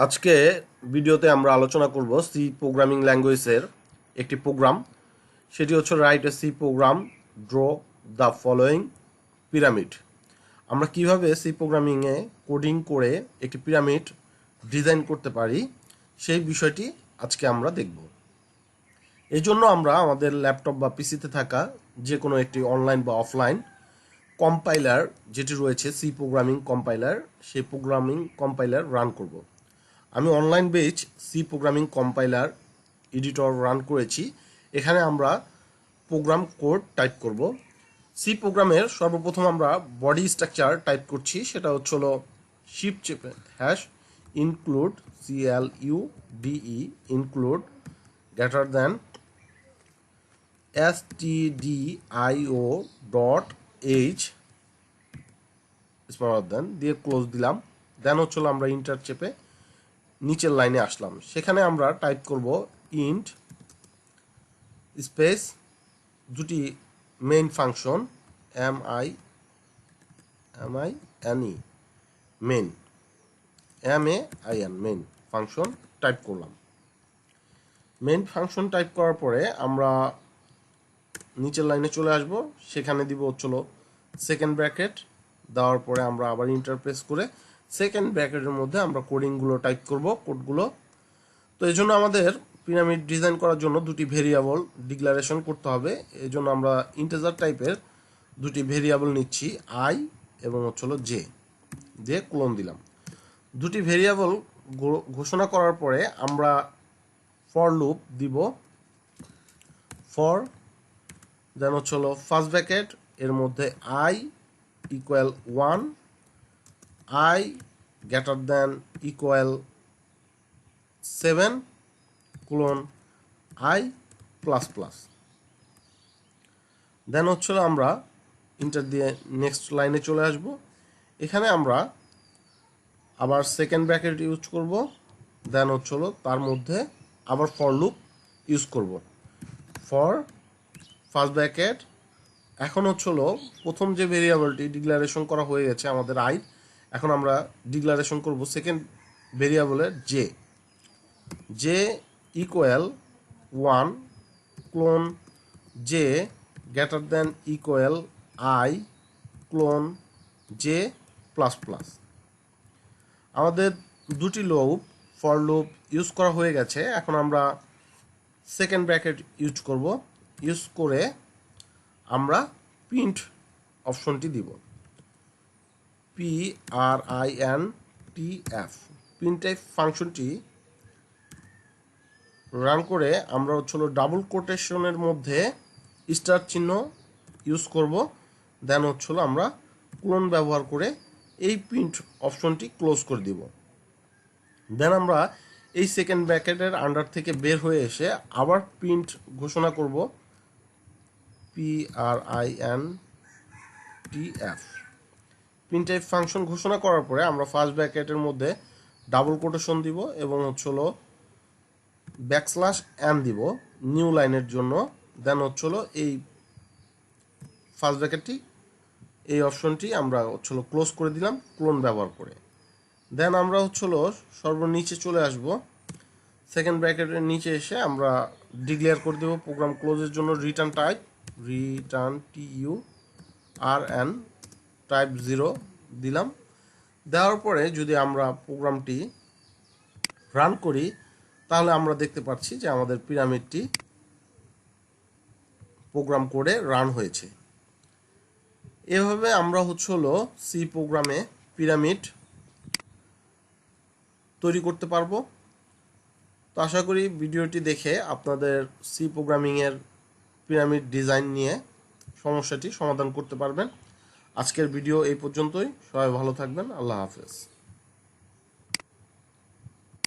আজকে ভিডিওতে আমরা আলোচনা করব সি প্রোগ্রামিং ল্যাঙ্গুয়েজের একটি প্রোগ্রাম। সেটি হচ্ছে write a C program draw the following pyramid. আমরা কিভাবে সি প্রোগ্রামিংয়ে কোডিং করে একটি পিরামিড ডিজাইন করতে পারি সেই বিষয়টি আজকে আমরা দেখব। এই জন্য আমরা আমাদের ল্যাপটপ বা পিসিতে থাকা যে কোনো একটি অনলাইন বা অফলাইন কম্পাইলার যেটি রয়েছে সি প্রোগ্রামিং কম্পাইলার, সেই প্রোগ্রামিং কম্পাইলার রান করব। আমি online base C programming compiler editor run করেছি। এখানে আমরা প্রোগ্রাম কোড টাইপ করব। সি প্রোগ্রামের সর্বপ্রথম আমরা বডি স্ট্রাকচার টাইপ করছি, সেটা হচ্ছিল শিফট চেপে hash include CLUDE include greater than stdio dot H smaller দেন দিয়ে ক্লোজ দিলাম। দেন হচ্ছিল আমরা ইন্টার চেপে নিচের লাইনে আসলাম। সেখানে আমরা টাইপ করব ইন্ট স্পেস দুটি main function MAIN main function type করলাম। মেইন ফাংশন টাইপ করার পরে আমরা নিচের লাইনে চলে আসব। সেখানে দিব হচ্ছিল সেকেন্ড ব্র্যাকেট, দেওয়ার পরে আমরা আবার ইন্টারপ্রেস করে সেকেন্ড ব্র্যাকেটের মধ্যে আমরা কোডিংগুলো টাইপ করব, কোডগুলো। তো এই জন্য আমাদের পিরামিড ডিজাইন করার জন্য দুটি ভেরিয়েবল ডিক্লারেশন করতে হবে। এই জন্য আমরা ইন্টিজার টাইপের দুটি ভেরিয়েবল নিচ্ছি, আই এবং হচ্ছিল জে, দিয়ে ক্লোন দিলাম। দুটি ভেরিয়েবল ঘোষণা করার পরে আমরা ফর লুপ দিব। ফর দেন হচ্ছিল ফার্স্ট ব্র্যাকেট, এর মধ্যে I equal 1, I greater than equal 7 colon I plus plus. Then হচ্ছিল আমরা ইন্টার দিয়ে নেক্সট লাইনে চলে আসব। এখানে আমরা আবার সেকেন্ড ব্র্যাকেট ইউজ করব। দেন হচ্ছিল তার মধ্যে আবার ফর লুপ ইউজ করব। ফর ফার্স্ট ব্র্যাকেট, এখন হচ্ছিল প্রথম যে ভেরিয়েবলটি ডিক্লারেশন করা হয়ে গেছে আমাদের আই, এখন আমরা ডিক্লারেশন করব সেকেন্ড ভেরিয়েবলের J equal 1 clone J greater than equal I clone J plus plus. আমাদের দুটি লুপ ফর লুপ ইউজ করা হয়ে গেছে। এখন আমরা সেকেন্ড ব্র্যাকেট ইউজ করব। ইউজ করে আমরা প্রিন্ট অপশনটি দিব, PRINTF প্রিন্টএফ ফাংশনটি রান করে আমরা হচ্ছিল ডাবল কোটেশনের মধ্যে স্টার চিহ্ন ইউজ করব। দেন হচ্ছিল আমরা ক্লোন ব্যবহার করে এই প্রিন্ট অপশনটি ক্লোজ করে দিব। দেন আমরা এই সেকেন্ড ব্র্যাকেটের আন্ডার থেকে বের হয়ে এসে আবার প্রিন্ট ঘোষণা করব, PRINTF প্রিন্টএফ ফাংশন ঘোষণা করার পরে আমরা ফার্স্ট ব্র্যাকেটের মধ্যে ডাবল কোটেশন দিব এবং হচ্ছিল ব্যাকস্ল্যাশ এন দিব নিউ লাইনের জন্য। দেন হচ্ছিল এই ফার্স্ট ব্র্যাকেটটি, এই অপশনটি আমরা হচ্ছিল ক্লোজ করে দিলাম ক্লোন ব্যবহার করে। দেন আমরা হচ্ছিল সর্বনিচে চলে আসব। সেকেন্ড ব্র্যাকেটের নিচে এসে আমরা ডিক্লেয়ার করে দেব প্রোগ্রাম ক্লোজের জন্য রিটার্ন TURN টাইপ 0 দিলাম। দেওয়ার পরে যদি আমরা প্রোগ্রামটি রান করি তাহলে আমরা দেখতে পাচ্ছি যে আমাদের পিরামিডটি প্রোগ্রাম কোডে রান হয়েছে। এভাবে আমরা হচ্ছিল সি প্রোগ্রামে পিরামিড তৈরি করতে পারবো। তো আশা করি ভিডিওটি দেখে আপনাদের সি প্রোগ্রামিংয়ের পিরামিড ডিজাইন নিয়ে সমস্যাটি সমাধান করতে পারবেন। আজকের ভিডিও এই পর্যন্তই। সবাই ভালো থাকবেন। আল্লাহ হাফেজ।